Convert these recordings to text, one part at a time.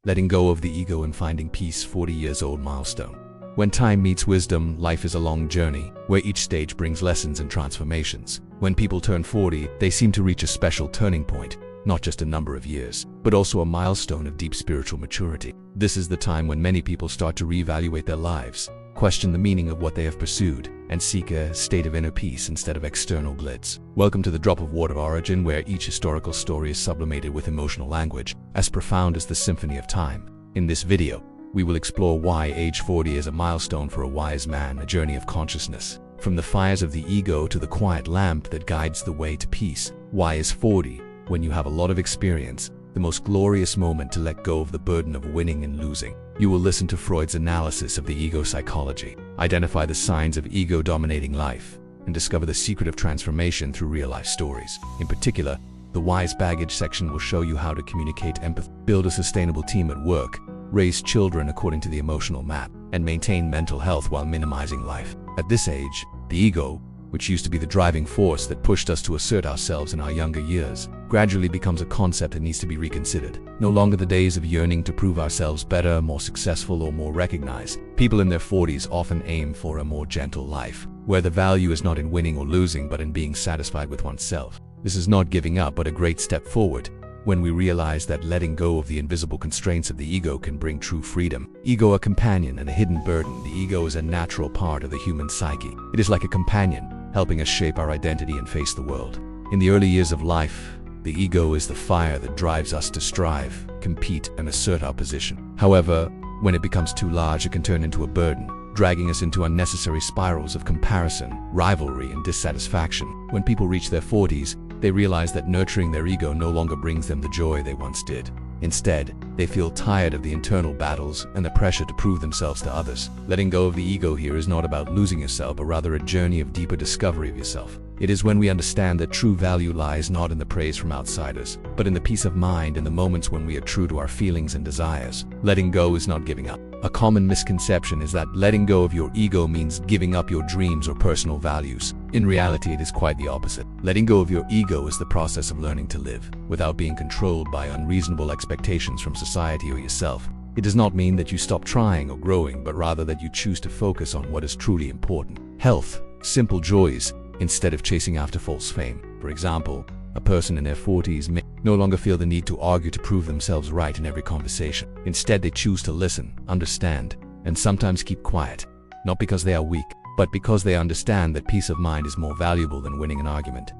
Letting Go of the Ego and Finding Peace, 40 Years Old Milestone. When time meets wisdom, life is a long journey, where each stage brings lessons and transformations. When people turn 40, they seem to reach a special turning point, not just a number of years, but also a milestone of deep spiritual maturity. This is the time when many people start to reevaluate their lives, question the meaning of what they have pursued, and seek a state of inner peace instead of external glitz. Welcome to the Drop of Water Origin, where each historical story is sublimated with emotional language, as profound as the symphony of time. In this video, we will explore why age 40 is a milestone for a wise man, a journey of consciousness. From the fires of the ego to the quiet lamp that guides the way to peace. Why is 40, when you have a lot of experience, the most glorious moment to let go of the burden of winning and losing? You will listen to Freud's analysis of the ego psychology, identify the signs of ego dominating life, and discover the secret of transformation through real-life stories. In particular, the Wise Baggage section will show you how to communicate empathy, build a sustainable team at work, raise children according to the emotional map, and maintain mental health while minimizing life. At this age, the ego, which used to be the driving force that pushed us to assert ourselves in our younger years, gradually becomes a concept that needs to be reconsidered. No longer the days of yearning to prove ourselves better, more successful, or more recognized. People in their 40s often aim for a more gentle life, where the value is not in winning or losing, but in being satisfied with oneself. This is not giving up, but a great step forward, when we realize that letting go of the invisible constraints of the ego can bring true freedom. Ego, a companion and a hidden burden. The ego is a natural part of the human psyche. It is like a companion, helping us shape our identity and face the world. In the early years of life, the ego is the fire that drives us to strive, compete, and assert our position. However, when it becomes too large, it can turn into a burden, dragging us into unnecessary spirals of comparison, rivalry, and dissatisfaction. When people reach their 40s, they realize that nurturing their ego no longer brings them the joy they once did. Instead, they feel tired of the internal battles and the pressure to prove themselves to others. Letting go of the ego here is not about losing yourself, but rather a journey of deeper discovery of yourself. It is when we understand that true value lies not in the praise from outsiders, but in the peace of mind in the moments when we are true to our feelings and desires. Letting go is not giving up. A common misconception is that letting go of your ego means giving up your dreams or personal values. In reality, it is quite the opposite. Letting go of your ego is the process of learning to live without being controlled by unreasonable expectations from society or yourself. It does not mean that you stop trying or growing, but rather that you choose to focus on what is truly important. Health, simple joys, instead of chasing after false fame. For example, a person in their 40s may no longer feel the need to argue to prove themselves right in every conversation. Instead, they choose to listen, understand, and sometimes keep quiet, not because they are weak, but because they understand that peace of mind is more valuable than winning an argument.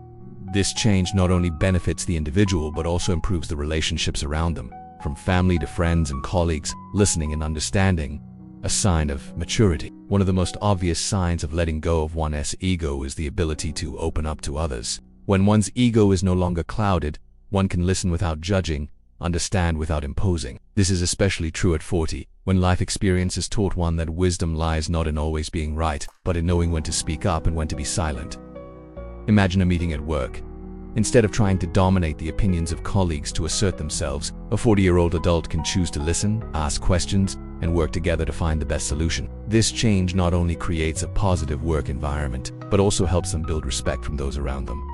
This change not only benefits the individual, but also improves the relationships around them, from family to friends and colleagues. Listening and understanding, a sign of maturity. One of the most obvious signs of letting go of one's ego is the ability to open up to others. When one's ego is no longer clouded, one can listen without judging, understand without imposing. This is especially true at 40, when life experience has taught one that wisdom lies not in always being right, but in knowing when to speak up and when to be silent. Imagine a meeting at work. Instead of trying to dominate the opinions of colleagues to assert themselves, a 40-year-old adult can choose to listen, ask questions, and work together to find the best solution. This change not only creates a positive work environment, but also helps them build respect from those around them,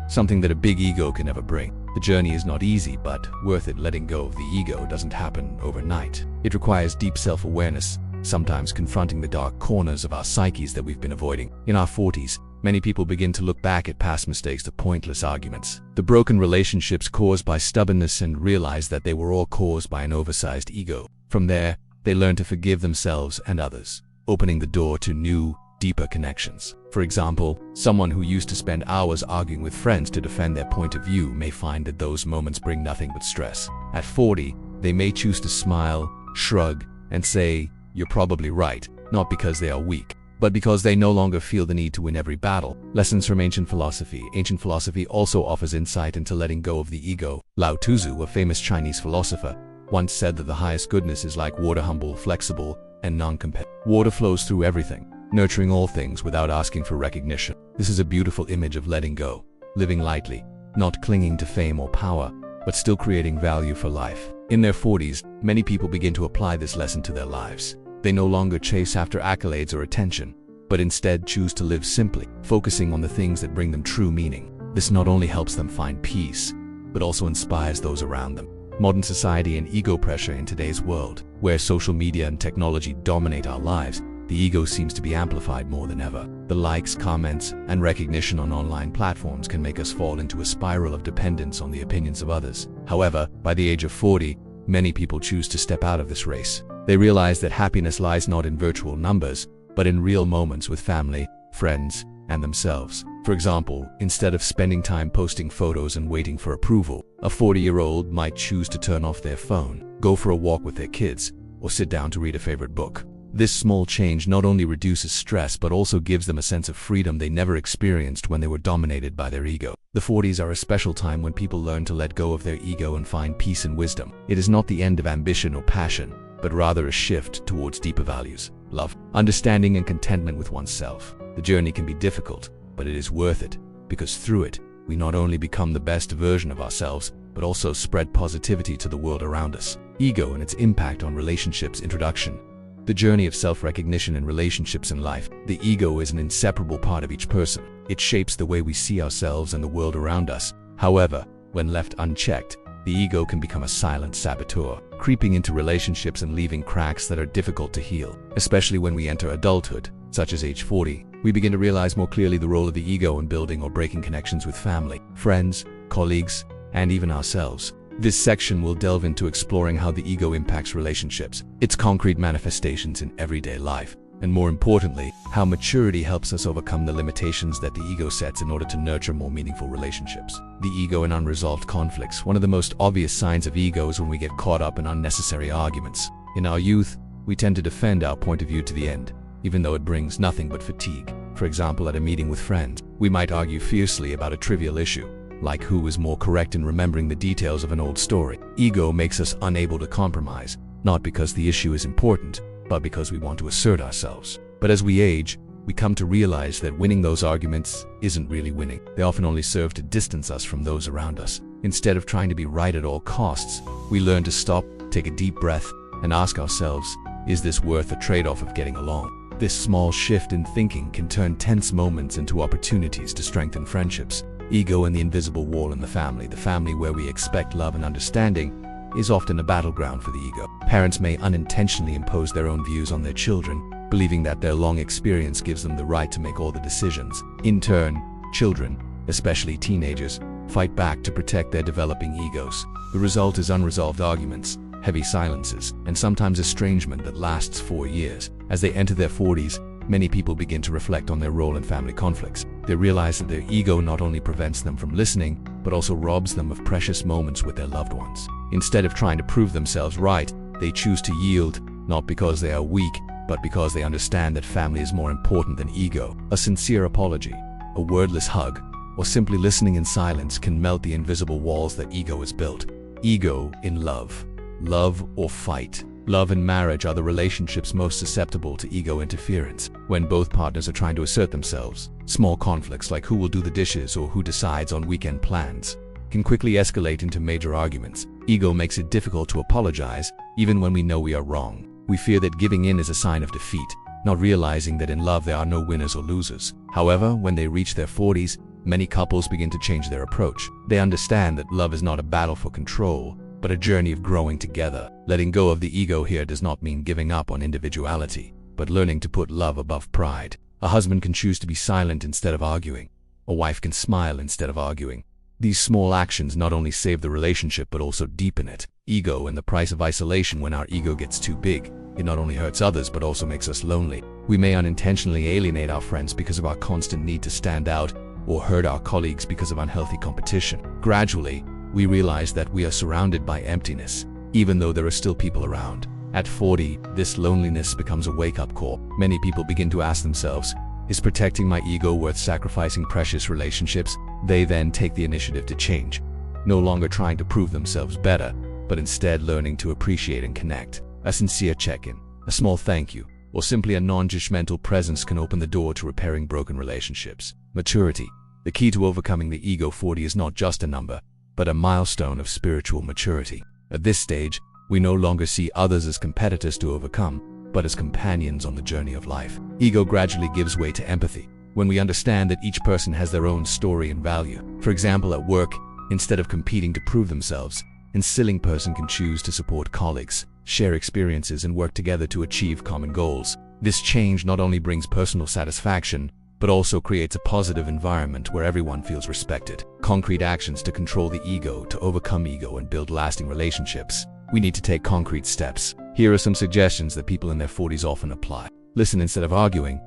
something that a big ego can never bring. The journey is not easy, but worth it. Letting go of the ego doesn't happen overnight. It requires deep self-awareness, sometimes confronting the dark corners of our psyches that we've been avoiding. In our 40s, many people begin to look back at past mistakes, the pointless arguments, the broken relationships caused by stubbornness, and realize that they were all caused by an oversized ego. From there, they learn to forgive themselves and others, opening the door to new, deeper connections. For example, someone who used to spend hours arguing with friends to defend their point of view may find that those moments bring nothing but stress. At 40, they may choose to smile, shrug, and say, "You're probably right," not because they are weak, but because they no longer feel the need to win every battle. Lessons from ancient philosophy. Ancient philosophy also offers insight into letting go of the ego. Lao Tzu, a famous Chinese philosopher, once said that the highest goodness is like water, humble, flexible, and non-competitive. Water flows through everything, nurturing all things without asking for recognition. This is a beautiful image of letting go, living lightly, not clinging to fame or power, but still creating value for life. In their 40s, many people begin to apply this lesson to their lives. They no longer chase after accolades or attention, but instead choose to live simply, focusing on the things that bring them true meaning. This not only helps them find peace, but also inspires those around them. Modern society and ego pressure. In today's world, where social media and technology dominate our lives, the ego seems to be amplified more than ever. The likes, comments, and recognition on online platforms can make us fall into a spiral of dependence on the opinions of others. However, by the age of 40, many people choose to step out of this race. They realize that happiness lies not in virtual numbers, but in real moments with family, friends, and themselves. For example, instead of spending time posting photos and waiting for approval, a 40-year-old might choose to turn off their phone, go for a walk with their kids, or sit down to read a favorite book. This small change not only reduces stress but also gives them a sense of freedom they never experienced when they were dominated by their ego. The 40s are a special time when people learn to let go of their ego and find peace and wisdom. It is not the end of ambition or passion, but rather a shift towards deeper values, love, understanding, and contentment with oneself. The journey can be difficult, but it is worth it, because through it, we not only become the best version of ourselves, but also spread positivity to the world around us. Ego and its impact on relationships. Introduction. The journey of self-recognition in relationships in life. The ego is an inseparable part of each person. It shapes the way we see ourselves and the world around us. However, when left unchecked, the ego can become a silent saboteur, creeping into relationships and leaving cracks that are difficult to heal. Especially when we enter adulthood, such as age 40, we begin to realize more clearly the role of the ego in building or breaking connections with family, friends, colleagues, and even ourselves. This section will delve into exploring how the ego impacts relationships, its concrete manifestations in everyday life, and more importantly, how maturity helps us overcome the limitations that the ego sets in order to nurture more meaningful relationships. The ego and unresolved conflicts. One of the most obvious signs of ego is when we get caught up in unnecessary arguments. In our youth, we tend to defend our point of view to the end, even though it brings nothing but fatigue. For example, at a meeting with friends, we might argue fiercely about a trivial issue, like who is more correct in remembering the details of an old story. Ego makes us unable to compromise, not because the issue is important, but because we want to assert ourselves. But as we age, we come to realize that winning those arguments isn't really winning. They often only serve to distance us from those around us. Instead of trying to be right at all costs, we learn to stop, take a deep breath, and ask ourselves, is this worth the trade-off of getting along? This small shift in thinking can turn tense moments into opportunities to strengthen friendships. Ego and the invisible wall in the family. The family where we expect love and understanding is often a battleground for the ego. Parents may unintentionally impose their own views on their children, believing that their long experience gives them the right to make all the decisions. In turn, children, especially teenagers, fight back to protect their developing egos. The result is unresolved arguments, heavy silences, and sometimes estrangement that lasts for years. As they enter their 40s, many people begin to reflect on their role in family conflicts. They realize that their ego not only prevents them from listening, but also robs them of precious moments with their loved ones. Instead of trying to prove themselves right, they choose to yield, not because they are weak, but because they understand that family is more important than ego. A sincere apology, a wordless hug, or simply listening in silence can melt the invisible walls that ego has built. Ego in love. Love or fight. Love and marriage are the relationships most susceptible to ego interference. When both partners are trying to assert themselves, small conflicts like who will do the dishes or who decides on weekend plans can quickly escalate into major arguments. Ego makes it difficult to apologize, even when we know we are wrong. We fear that giving in is a sign of defeat, not realizing that in love there are no winners or losers. However, when they reach their 40s, many couples begin to change their approach. They understand that love is not a battle for control, but a journey of growing together. Letting go of the ego here does not mean giving up on individuality, but learning to put love above pride. A husband can choose to be silent instead of arguing. A wife can smile instead of arguing. These small actions not only save the relationship but also deepen it. Ego and the price of isolation. When our ego gets too big, it not only hurts others but also makes us lonely. We may unintentionally alienate our friends because of our constant need to stand out, or hurt our colleagues because of unhealthy competition. Gradually, we realize that we are surrounded by emptiness, even though there are still people around. At 40, this loneliness becomes a wake-up call. Many people begin to ask themselves, is protecting my ego worth sacrificing precious relationships? They then take the initiative to change, no longer trying to prove themselves better, but instead learning to appreciate and connect. A sincere check-in, a small thank you, or simply a non-judgmental presence can open the door to repairing broken relationships. Maturity. The key to overcoming the ego. 40 is not just a number, but a milestone of spiritual maturity. At this stage, we no longer see others as competitors to overcome, but as companions on the journey of life. Ego gradually gives way to empathy, when we understand that each person has their own story and value. For example, at work, instead of competing to prove themselves, instilling person can choose to support colleagues, share experiences, and work together to achieve common goals. This change not only brings personal satisfaction, but also creates a positive environment where everyone feels respected. Concrete actions to control the ego, to overcome ego and build lasting relationships. We need to take concrete steps. Here are some suggestions that people in their 40s often apply. Listen instead of arguing.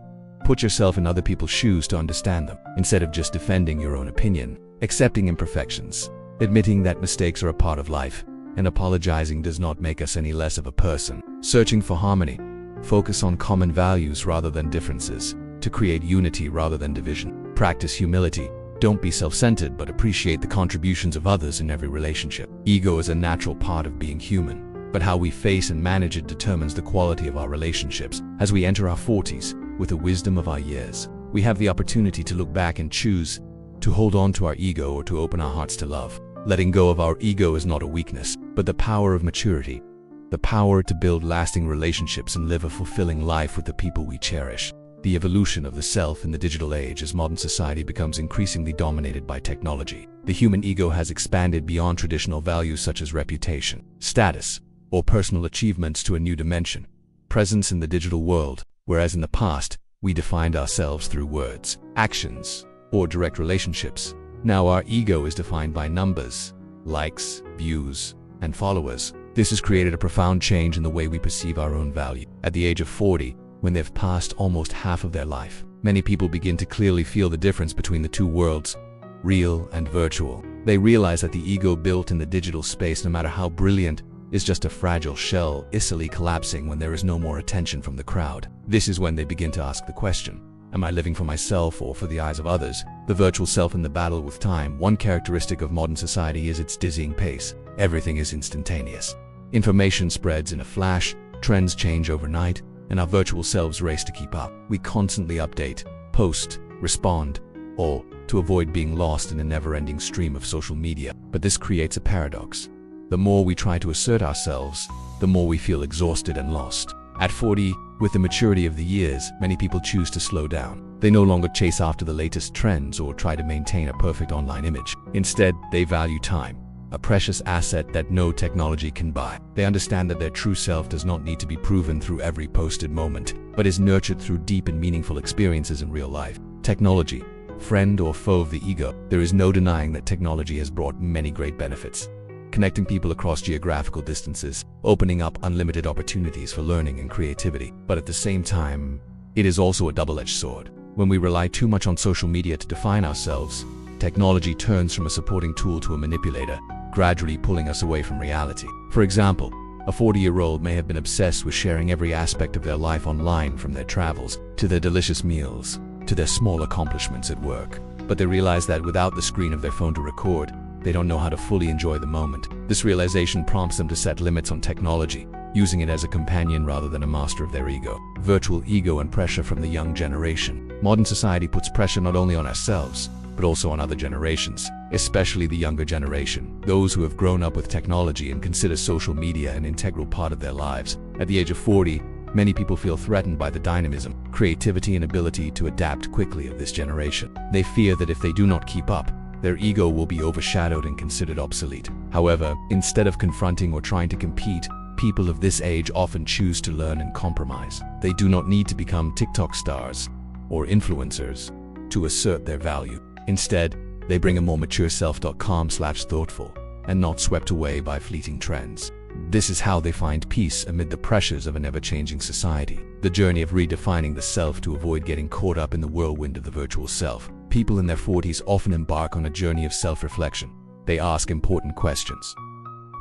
Put yourself in other people's shoes to understand them, instead of just defending your own opinion. Accepting imperfections. Admitting that mistakes are a part of life, and apologizing does not make us any less of a person. Searching for harmony. Focus on common values rather than differences, to create unity rather than division. Practice humility. Don't be self-centered, but appreciate the contributions of others in every relationship. Ego is a natural part of being human, but how we face and manage it determines the quality of our relationships. As we enter our 40s, with the wisdom of our years, we have the opportunity to look back and choose to hold on to our ego or to open our hearts to love. Letting go of our ego is not a weakness, but the power of maturity. The power to build lasting relationships and live a fulfilling life with the people we cherish. The evolution of the self in the digital age as modern society becomes increasingly dominated by technology. The human ego has expanded beyond traditional values such as reputation, status, or personal achievements to a new dimension. Presence in the digital world, whereas in the past, we defined ourselves through words, actions, or direct relationships. Now our ego is defined by numbers, likes, views, and followers. This has created a profound change in the way we perceive our own value. At the age of 40, when they've passed almost half of their life, many people begin to clearly feel the difference between the two worlds, real and virtual. They realize that the ego built in the digital space, no matter how brilliant, is just a fragile shell, easily collapsing when there is no more attention from the crowd. This is when they begin to ask the question, am I living for myself or for the eyes of others? The virtual self in the battle with time. One characteristic of modern society is its dizzying pace. Everything is instantaneous. Information spreads in a flash, trends change overnight, and our virtual selves race to keep up. We constantly update, post, respond, all to avoid being lost in a never-ending stream of social media. But this creates a paradox. The more we try to assert ourselves, the more we feel exhausted and lost. At 40, with the maturity of the years, many people choose to slow down. They no longer chase after the latest trends or try to maintain a perfect online image. Instead, they value time, a precious asset that no technology can buy. They understand that their true self does not need to be proven through every posted moment, but is nurtured through deep and meaningful experiences in real life. Technology, friend or foe of the ego. There is no denying that technology has brought many great benefits, connecting people across geographical distances, opening up unlimited opportunities for learning and creativity. But at the same time, it is also a double-edged sword. When we rely too much on social media to define ourselves, technology turns from a supporting tool to a manipulator, gradually pulling us away from reality. For example, a 40-year-old may have been obsessed with sharing every aspect of their life online, from their travels, to their delicious meals, to their small accomplishments at work. But they realize that without the screen of their phone to record, they don't know how to fully enjoy the moment. This realization prompts them to set limits on technology, using it as a companion rather than a master of their ego. Virtual ego and pressure from the young generation. Modern society puts pressure not only on ourselves, but also on other generations, especially the younger generation, those who have grown up with technology and consider social media an integral part of their lives. At the age of 40, many people feel threatened by the dynamism, creativity, and ability to adapt quickly of this generation. They fear that if they do not keep up, their ego will be overshadowed and considered obsolete. However, instead of confronting or trying to compete, people of this age often choose to learn and compromise. They do not need to become TikTok stars or influencers to assert their value. Instead, they bring a more mature self.com/thoughtful and not swept away by fleeting trends. This is how they find peace amid the pressures of an ever-changing society. The journey of redefining the self to avoid getting caught up in the whirlwind of the virtual self. People in their 40s often embark on a journey of self-reflection. They ask important questions.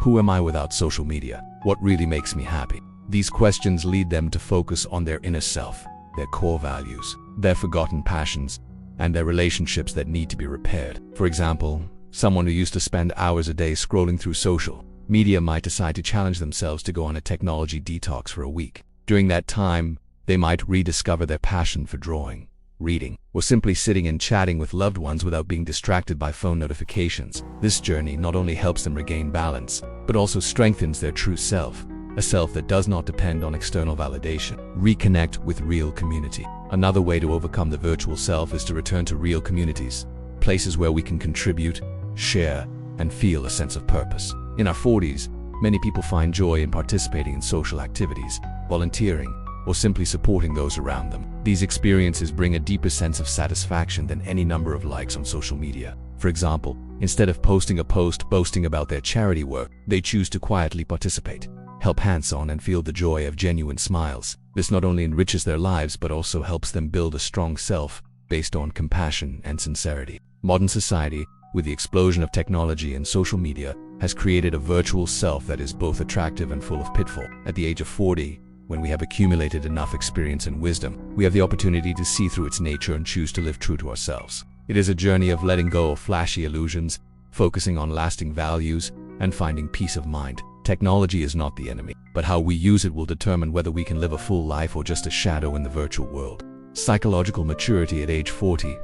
Who am I without social media? What really makes me happy? These questions lead them to focus on their inner self, their core values, their forgotten passions, and their relationships that need to be repaired. For example, someone who used to spend hours a day scrolling through social media might decide to challenge themselves to go on a technology detox for a week. During that time, they might rediscover their passion for drawing, reading, or simply sitting and chatting with loved ones without being distracted by phone notifications. This journey not only helps them regain balance, but also strengthens their true self, a self that does not depend on external validation. Reconnect with real community. Another way to overcome the virtual self is to return to real communities, places where we can contribute, share, and feel a sense of purpose. In our 40s, many people find joy in participating in social activities, volunteering, or simply supporting those around them. These experiences bring a deeper sense of satisfaction than any number of likes on social media. For example, instead of posting a post boasting about their charity work, they choose to quietly participate, help hands-on, and feel the joy of genuine smiles. This not only enriches their lives but also helps them build a strong self based on compassion and sincerity. Modern society, with the explosion of technology and social media, has created a virtual self that is both attractive and full of pitfall. At the age of 40, when we have accumulated enough experience and wisdom, we have the opportunity to see through its nature and choose to live true to ourselves. It is a journey of letting go of flashy illusions, focusing on lasting values, and finding peace of mind. Technology is not the enemy, but how we use it will determine whether we can live a full life or just a shadow in the virtual world. Psychological maturity at age 40.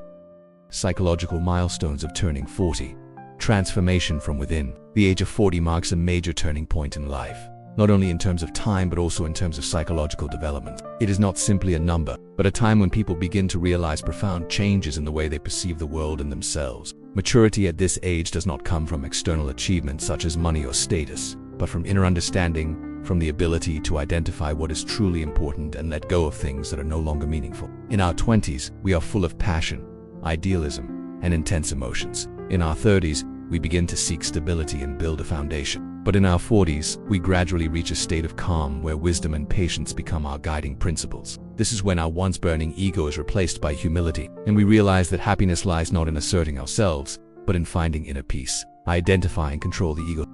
Psychological milestones of turning 40. Transformation from within. The age of 40 marks a major turning point in life, not only in terms of time but also in terms of psychological development. It is not simply a number, but a time when people begin to realize profound changes in the way they perceive the world and themselves. Maturity at this age does not come from external achievements such as money or status, but from inner understanding, from the ability to identify what is truly important and let go of things that are no longer meaningful. In our 20s, we are full of passion, idealism, and intense emotions. In our 30s, we begin to seek stability and build a foundation. But in our 40s, we gradually reach a state of calm where wisdom and patience become our guiding principles. This is when our once burning ego is replaced by humility, and we realize that happiness lies not in asserting ourselves, but in finding inner peace. Identify and control the ego.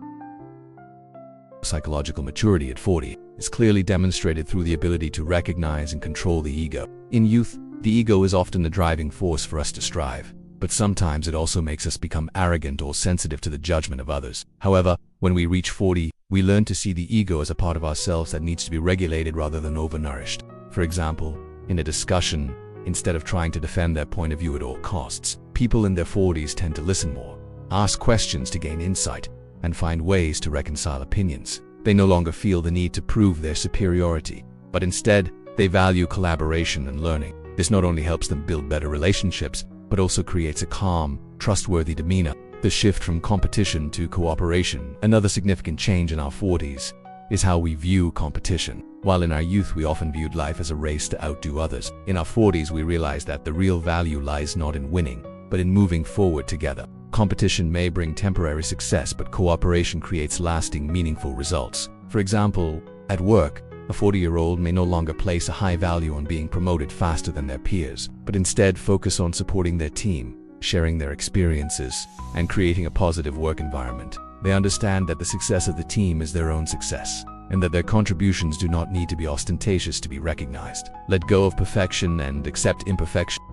Psychological maturity at 40 is clearly demonstrated through the ability to recognize and control the ego. In youth, the ego is often the driving force for us to strive, but sometimes it also makes us become arrogant or sensitive to the judgment of others. However, when we reach 40, we learn to see the ego as a part of ourselves that needs to be regulated rather than overnourished. For example, in a discussion, instead of trying to defend their point of view at all costs, people in their 40s tend to listen more, ask questions to gain insight, and find ways to reconcile opinions. They no longer feel the need to prove their superiority, but instead, they value collaboration and learning. This not only helps them build better relationships, but also creates a calm, trustworthy demeanor. The shift from competition to cooperation. Another significant change in our 40s is how we view competition. While in our youth we often viewed life as a race to outdo others, in our 40s we realize that the real value lies not in winning, but in moving forward together. Competition may bring temporary success, but cooperation creates lasting, meaningful results. For example, at work, a 40-year-old may no longer place a high value on being promoted faster than their peers, but instead focus on supporting their team, sharing their experiences, and creating a positive work environment. They understand that the success of the team is their own success, and that their contributions do not need to be ostentatious to be recognized. Let go of perfection and accept imperfection.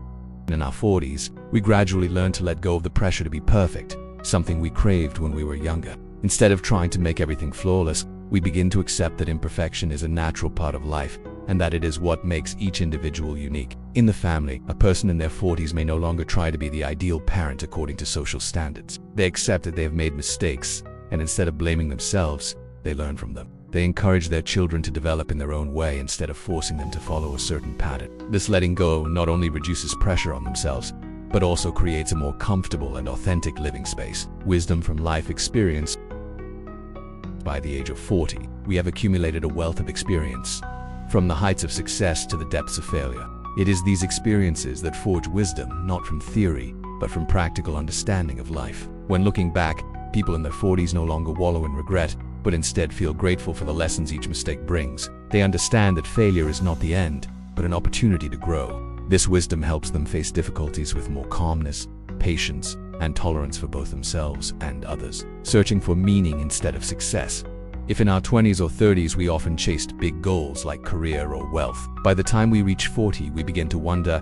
In our 40s, we gradually learn to let go of the pressure to be perfect, something we craved when we were younger. Instead of trying to make everything flawless, we begin to accept that imperfection is a natural part of life, and that it is what makes each individual unique. In the family, a person in their 40s may no longer try to be the ideal parent according to social standards. They accept that they have made mistakes, and instead of blaming themselves, they learn from them. They encourage their children to develop in their own way instead of forcing them to follow a certain pattern. This letting go not only reduces pressure on themselves, but also creates a more comfortable and authentic living space. Wisdom from life experience. By the age of 40, we have accumulated a wealth of experience. From the heights of success to the depths of failure, it is these experiences that forge wisdom, not from theory, but from practical understanding of life. When looking back, people in their 40s no longer wallow in regret, but instead feel grateful for the lessons each mistake brings. They understand that failure is not the end, but an opportunity to grow. This wisdom helps them face difficulties with more calmness, patience, and tolerance for both themselves and others, searching for meaning instead of success. If in our 20s or 30s we often chased big goals like career or wealth, by the time we reach 40 we begin to wonder,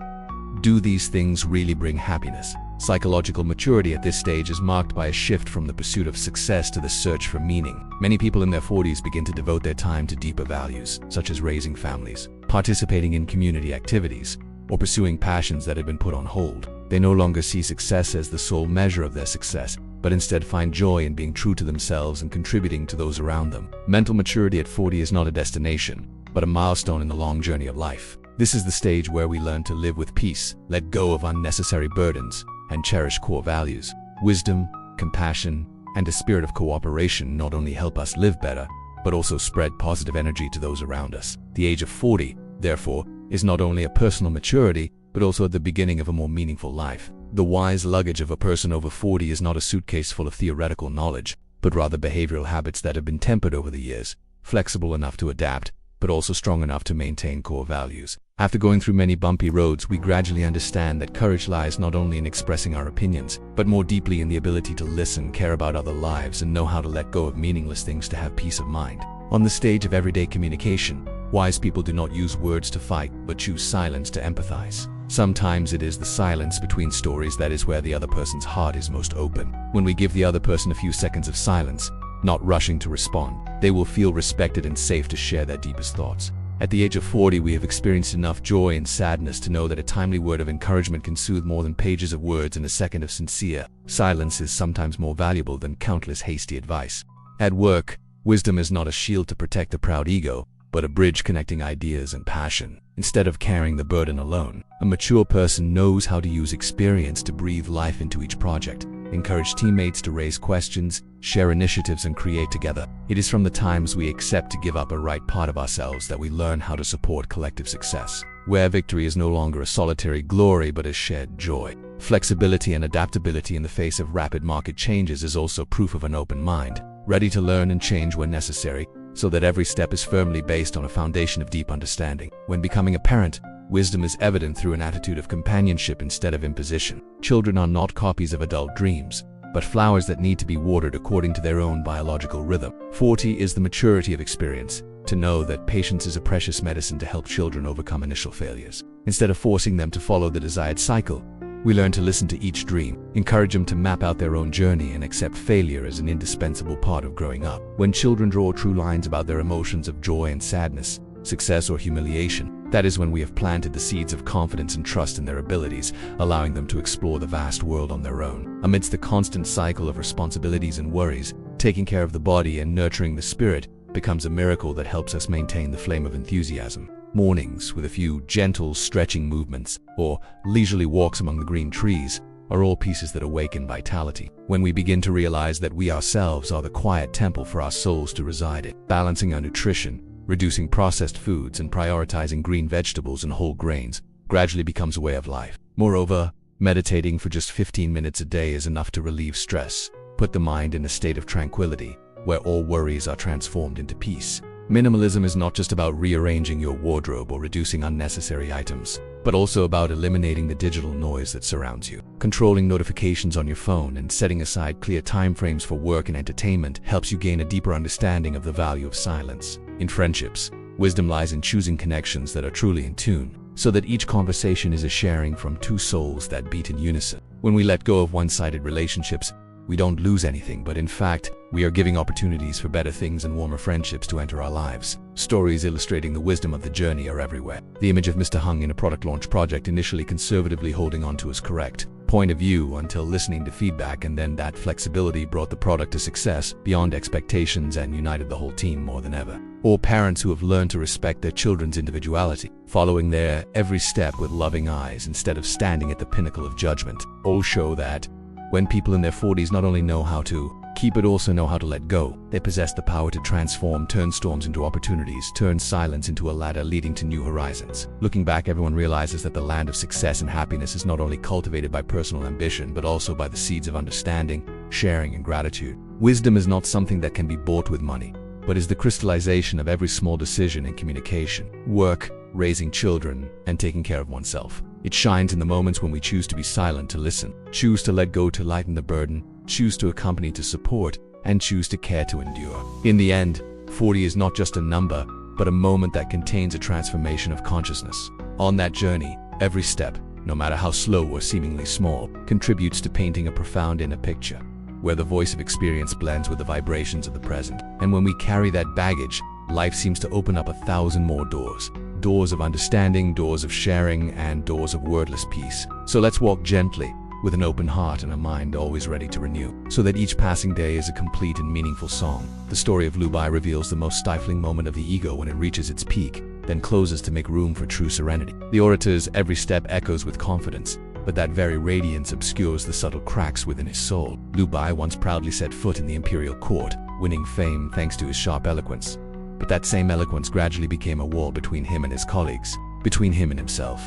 do these things really bring happiness? Psychological maturity at this stage is marked by a shift from the pursuit of success to the search for meaning. Many people in their 40s begin to devote their time to deeper values, such as raising families, participating in community activities, or pursuing passions that had been put on hold. They no longer see success as the sole measure of their success, but instead find joy in being true to themselves and contributing to those around them. Mental maturity at 40 is not a destination, but a milestone in the long journey of life. This is the stage where we learn to live with peace, let go of unnecessary burdens, and cherish core values. Wisdom, compassion, and a spirit of cooperation not only help us live better, but also spread positive energy to those around us. The age of 40, therefore, is not only a personal maturity, but also at the beginning of a more meaningful life. The wise luggage of a person over 40 is not a suitcase full of theoretical knowledge, but rather behavioral habits that have been tempered over the years, flexible enough to adapt, but also strong enough to maintain core values. After going through many bumpy roads, we gradually understand that courage lies not only in expressing our opinions, but more deeply in the ability to listen, care about other lives, and know how to let go of meaningless things to have peace of mind. On the stage of everyday communication, wise people do not use words to fight, but choose silence to empathize. Sometimes it is the silence between stories that is where the other person's heart is most open. When we give the other person a few seconds of silence, not rushing to respond, they will feel respected and safe to share their deepest thoughts. At the age of 40, we have experienced enough joy and sadness to know that a timely word of encouragement can soothe more than pages of words, and a second of sincere silence is sometimes more valuable than countless hasty advice. At work, wisdom is not a shield to protect the proud ego, but a bridge connecting ideas and passion. Instead of carrying the burden alone, a mature person knows how to use experience to breathe life into each project, encourage teammates to raise questions, share initiatives, and create together. It is from the times we accept to give up a right part of ourselves that we learn how to support collective success, where victory is no longer a solitary glory but a shared joy. Flexibility and adaptability in the face of rapid market changes is also proof of an open mind, ready to learn and change when necessary, so that every step is firmly based on a foundation of deep understanding. When becoming a parent, wisdom is evident through an attitude of companionship instead of imposition. Children are not copies of adult dreams, but flowers that need to be watered according to their own biological rhythm. 40 is the maturity of experience, to know that patience is a precious medicine to help children overcome initial failures. Instead of forcing them to follow the desired cycle, we learn to listen to each dream, encourage them to map out their own journey, and accept failure as an indispensable part of growing up. When children draw true lines about their emotions of joy and sadness, success or humiliation, that is when we have planted the seeds of confidence and trust in their abilities, allowing them to explore the vast world on their own. Amidst the constant cycle of responsibilities and worries, taking care of the body and nurturing the spirit becomes a miracle that helps us maintain the flame of enthusiasm. Mornings with a few gentle stretching movements or leisurely walks among the green trees are all pieces that awaken vitality. When we begin to realize that we ourselves are the quiet temple for our souls to reside in, balancing our nutrition, reducing processed foods, and prioritizing green vegetables and whole grains gradually becomes a way of life. Moreover, meditating for just 15 minutes a day is enough to relieve stress, put the mind in a state of tranquility, where all worries are transformed into peace. Minimalism is not just about rearranging your wardrobe or reducing unnecessary items, but also about eliminating the digital noise that surrounds you. Controlling notifications on your phone and setting aside clear timeframes for work and entertainment helps you gain a deeper understanding of the value of silence. In friendships, wisdom lies in choosing connections that are truly in tune, so that each conversation is a sharing from two souls that beat in unison. When we let go of one-sided relationships, we don't lose anything, but in fact, we are giving opportunities for better things and warmer friendships to enter our lives. Stories illustrating the wisdom of the journey are everywhere. The image of Mr. Hung in a product launch project, initially conservatively holding on to his correct point of view until listening to feedback, and then that flexibility brought the product to success beyond expectations and united the whole team more than ever. Or parents who have learned to respect their children's individuality, following their every step with loving eyes instead of standing at the pinnacle of judgment, all show that when people in their 40s not only know how to keep but also know how to let go, they possess the power to transform, turn storms into opportunities, turn silence into a ladder leading to new horizons. Looking back, everyone realizes that the land of success and happiness is not only cultivated by personal ambition, but also by the seeds of understanding, sharing, and gratitude. Wisdom is not something that can be bought with money, but is the crystallization of every small decision in communication, work, raising children, and taking care of oneself. It shines in the moments when we choose to be silent to listen, choose to let go to lighten the burden, choose to accompany to support, and choose to care to endure. In the end, 40 is not just a number, but a moment that contains a transformation of consciousness. On that journey, every step, no matter how slow or seemingly small, contributes to painting a profound inner picture, where the voice of experience blends with the vibrations of the present. And when we carry that baggage, life seems to open up 1,000 more doors. Doors of understanding, doors of sharing, and doors of wordless peace. So let's walk gently, with an open heart and a mind always ready to renew, so that each passing day is a complete and meaningful song. The story of Lubai reveals the most stifling moment of the ego when it reaches its peak, then closes to make room for true serenity. The orator's every step echoes with confidence, but that very radiance obscures the subtle cracks within his soul. Lu Bai once proudly set foot in the imperial court, winning fame thanks to his sharp eloquence. But that same eloquence gradually became a wall between him and his colleagues, between him and himself.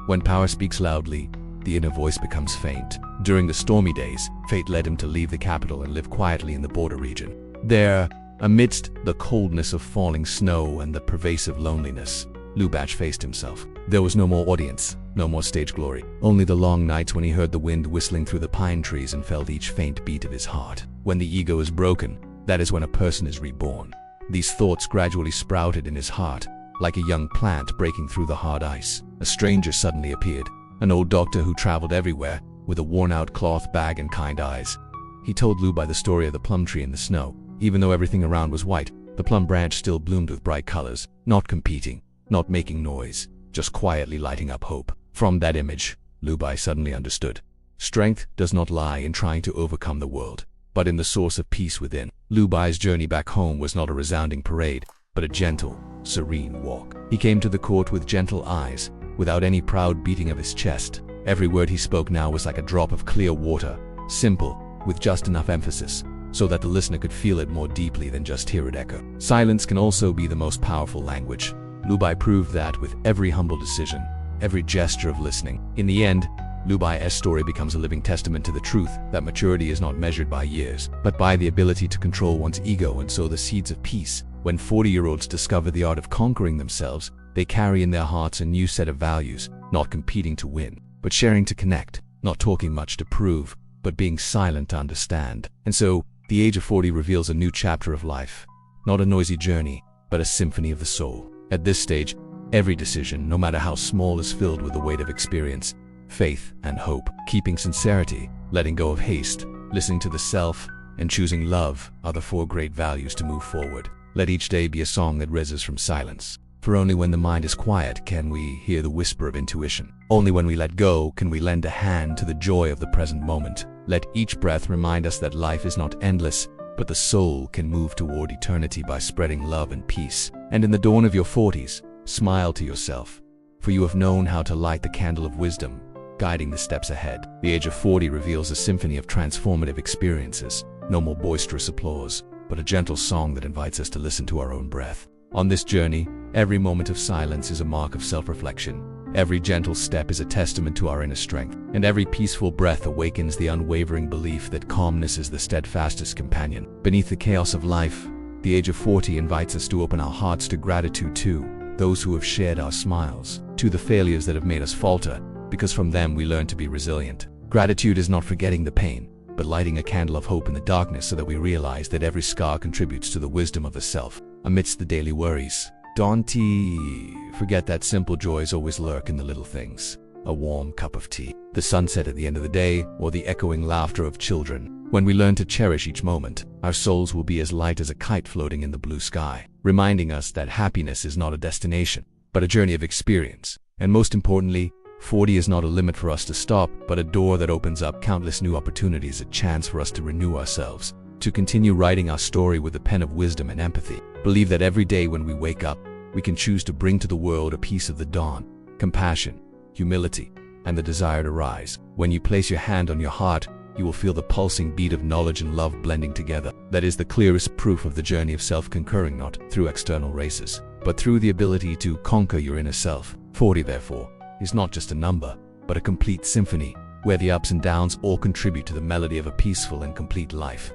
When power speaks loudly, the inner voice becomes faint. During the stormy days, fate led him to leave the capital and live quietly in the border region. There, amidst the coldness of falling snow and the pervasive loneliness, Lu Bai faced himself. There was no more audience, no more stage glory. Only the long nights when he heard the wind whistling through the pine trees and felt each faint beat of his heart. When the ego is broken, that is when a person is reborn. These thoughts gradually sprouted in his heart, like a young plant breaking through the hard ice. A stranger suddenly appeared, an old doctor who traveled everywhere, with a worn-out cloth bag and kind eyes. He told Lu Bai the story of the plum tree in the snow. Even though everything around was white, the plum branch still bloomed with bright colors, not competing, not making noise, just quietly lighting up hope. From that image, Lu Bai suddenly understood. Strength does not lie in trying to overcome the world, but in the source of peace within. Lu Bai's journey back home was not a resounding parade, but a gentle, serene walk. He came to the court with gentle eyes, without any proud beating of his chest. Every word he spoke now was like a drop of clear water, simple, with just enough emphasis, so that the listener could feel it more deeply than just hear it echo. Silence can also be the most powerful language. Lu Bai proved that with every humble decision, every gesture of listening. In the end, Lu Bai's story becomes a living testament to the truth that maturity is not measured by years, but by the ability to control one's ego and sow the seeds of peace. When 40-year-olds discover the art of conquering themselves, they carry in their hearts a new set of values, not competing to win, but sharing to connect, not talking much to prove, but being silent to understand. And so, the age of 40 reveals a new chapter of life, not a noisy journey, but a symphony of the soul. At this stage, every decision, no matter how small, is filled with the weight of experience, faith, and hope. Keeping sincerity, letting go of haste, listening to the self, and choosing love are the 4 great values to move forward. Let each day be a song that rises from silence. For only when the mind is quiet can we hear the whisper of intuition. Only when we let go can we lend a hand to the joy of the present moment. Let each breath remind us that life is not endless, but the soul can move toward eternity by spreading love and peace. And in the dawn of your 40s, smile to yourself, for you have known how to light the candle of wisdom, guiding the steps ahead. The age of 40 reveals a symphony of transformative experiences. No more boisterous applause, but a gentle song that invites us to listen to our own breath. On this journey, every moment of silence is a mark of self-reflection. Every gentle step is a testament to our inner strength, and every peaceful breath awakens the unwavering belief that calmness is the steadfastest companion. Beneath the chaos of life, the age of 40 invites us to open our hearts to gratitude to those who have shared our smiles, to the failures that have made us falter, because from them we learn to be resilient. Gratitude is not forgetting the pain, but lighting a candle of hope in the darkness so that we realize that every scar contributes to the wisdom of the self. Amidst the daily worries, don't forget that simple joys always lurk in the little things. A warm cup of tea, the sunset at the end of the day, or the echoing laughter of children. When we learn to cherish each moment, our souls will be as light as a kite floating in the blue sky, reminding us that happiness is not a destination, but a journey of experience. And most importantly, 40 is not a limit for us to stop, but a door that opens up countless new opportunities, a chance for us to renew ourselves, to continue writing our story with the pen of wisdom and empathy. Believe that every day when we wake up, we can choose to bring to the world a piece of the dawn, compassion, humility, and the desire to rise. When you place your hand on your heart, you will feel the pulsing beat of knowledge and love blending together. That is the clearest proof of the journey of self-conquering, not through external races, but through the ability to conquer your inner self. 40, therefore, is not just a number, but a complete symphony, where the ups and downs all contribute to the melody of a peaceful and complete life.